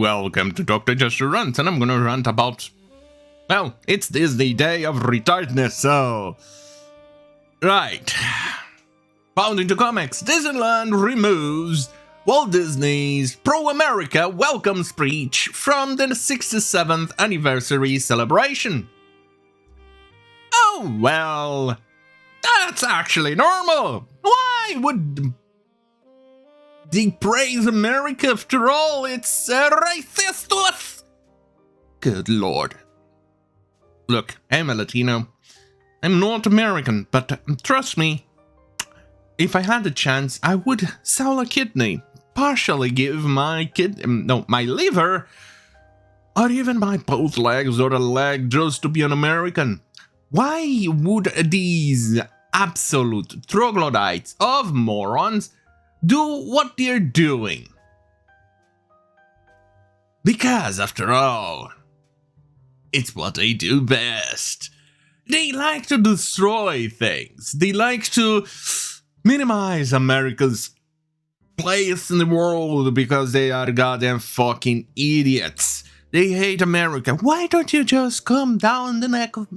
Welcome to Dr. Jester Rants, and I'm gonna rant about... Well, it's Disney Day of Retardness, so... Right. Found into comics, Disneyland removes Walt Disney's pro-America welcome speech from the 67th anniversary celebration. Oh, well... That's actually normal! Why would... they praise America? After all, it's racist. Good lord. Look, I'm a Latino. I'm not American, but trust me, if I had the chance, I would sell a kidney, partially give my my liver, or even my both legs or a leg just to be an American. Why would these absolute troglodytes of morons do what they're doing? Because, after all, it's what they do best. They like to destroy things. They like to minimize America's place in the world because they are goddamn fucking idiots. They hate America. Why don't you just come down the neck of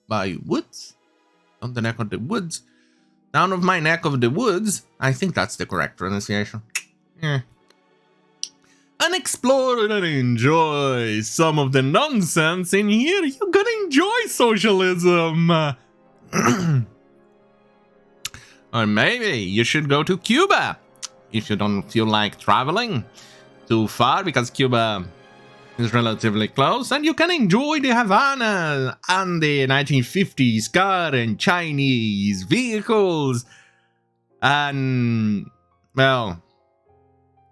my woods? On the neck of the woods. Down of my neck of the woods. I think that's the correct pronunciation. Yeah. And explore and enjoy some of the nonsense in here. You're gonna enjoy socialism. Or maybe you should go to Cuba if you don't feel like traveling too far, because Cuba is relatively close, and you can enjoy the Havana and the 1950s car and Chinese vehicles and, well,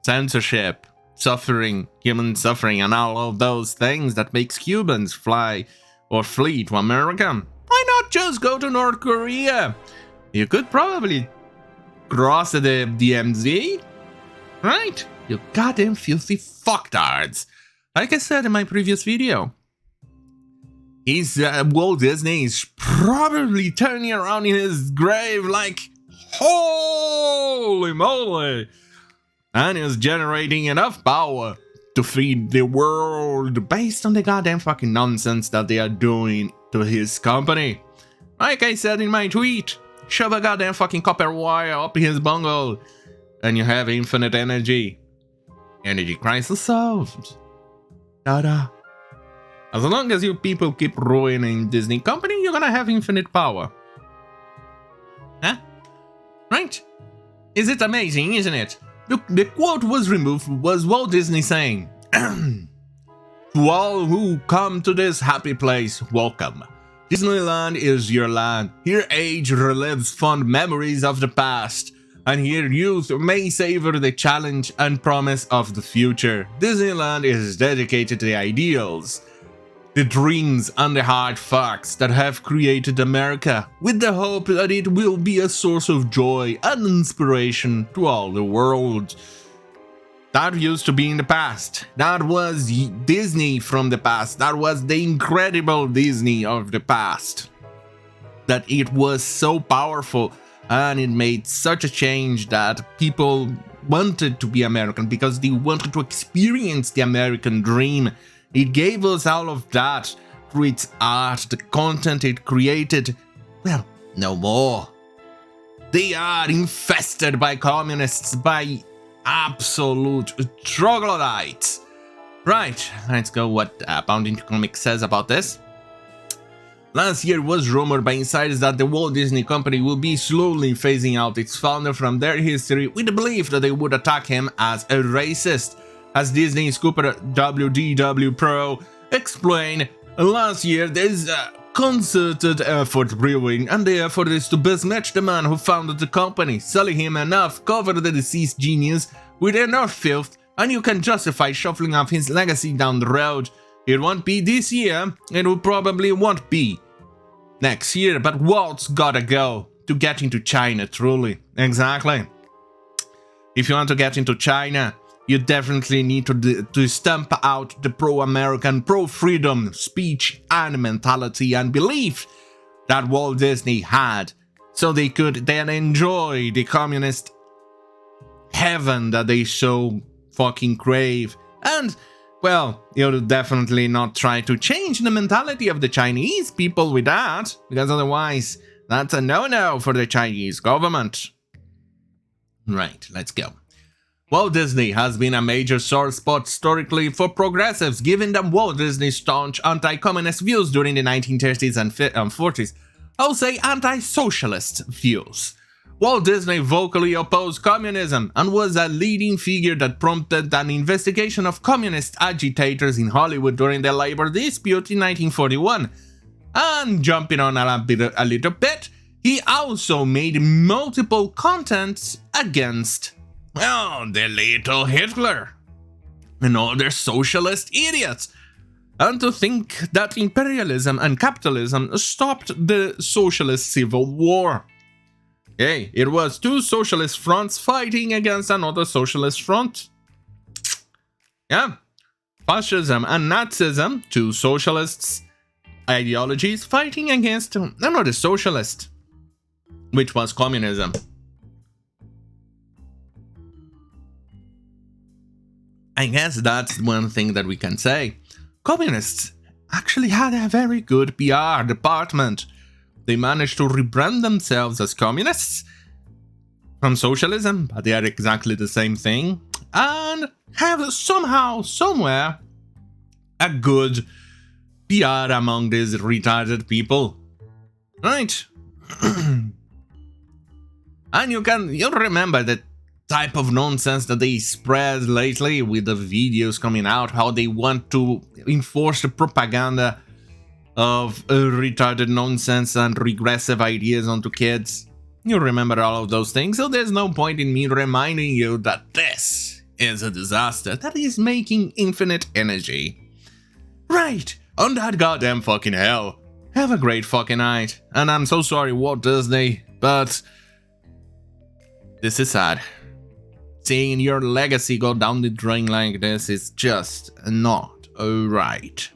censorship, suffering, human suffering, and all of those things that makes Cubans fly or flee to America. Why not just go to North Korea? You could probably cross the DMZ, right? You goddamn filthy fucktards. Like I said in my previous video, Walt Disney is probably turning around in his grave like, holy moly, and is generating enough power to feed the world based on the goddamn fucking nonsense that they are doing to his company. Like I said in my tweet, shove a goddamn fucking copper wire up his bungle and you have infinite energy. Energy crisis solved. Ta-da. As long as you people keep ruining Disney company, you're gonna have infinite power. Huh? Right? Is it amazing, isn't it? The quote was removed was Walt Disney saying, "To all who come to this happy place, welcome. Disneyland is your land. Here age relives fond memories of the past, and here youth may savor the challenge and promise of the future. Disneyland is dedicated to the ideals, the dreams, and the hard facts that have created America, with the hope that it will be a source of joy and inspiration to all the world." That used to be in the past. That was Disney from the past. That was the incredible Disney of the past. That it was so powerful and it made such a change that people wanted to be American because they wanted to experience the American dream. It gave us all of that through its art, the content it created. Well, no more. They are infested by communists, by absolute troglodytes. Right, let's go what Bound into Comics says about this. Last year was rumored by insiders that the Walt Disney Company will be slowly phasing out its founder from their history with the belief that they would attack him as a racist. As Disney's Cooper WDW Pro explained, last year there's a concerted effort brewing, and the effort is to besmirch the man who founded the company, selling him enough, cover the deceased genius with enough filth, and you can justify shuffling off his legacy down the road. It won't be this year, it will probably won't be next year, but Walt's gotta go to get into China, truly. Exactly. If you want to get into China, you definitely need to stamp out the pro-American, pro-freedom speech and mentality and belief that Walt Disney had, so they could then enjoy the communist heaven that they so fucking crave. And, well, you'll definitely not try to change the mentality of the Chinese people with that, because otherwise, that's a no-no for the Chinese government. Right, let's go. Walt Disney has been a major sore spot historically for progressives, given that Walt Disney's staunch anti-communist views during the 1930s and 40s. I'll say anti-socialist views. Walt Disney vocally opposed communism and was a leading figure that prompted an investigation of communist agitators in Hollywood during the labor dispute in 1941. And jumping on a little bit, he also made multiple contents against, well, the little Hitler and other socialist idiots. And to think that imperialism and capitalism stopped the socialist civil war. Okay, it was two socialist fronts fighting against another socialist front. Yeah, fascism and Nazism, two socialists ideologies fighting against another socialist, which was communism. I guess that's one thing that we can say. Communists actually had a very good PR department. They managed to rebrand themselves as communists from socialism, but they are exactly the same thing, and have somehow, somewhere, a good PR among these retarded people. Right? And you'll remember the type of nonsense that they spread lately with the videos coming out, how they want to enforce the propaganda of retarded nonsense and regressive ideas onto kids. You remember all of those things, so there's no point in me reminding you that this is a disaster that is making infinite energy. Right, on that goddamn fucking hell. Have a great fucking night. And I'm so sorry, Walt Disney, but this is sad. Seeing your legacy go down the drain like this is just not alright.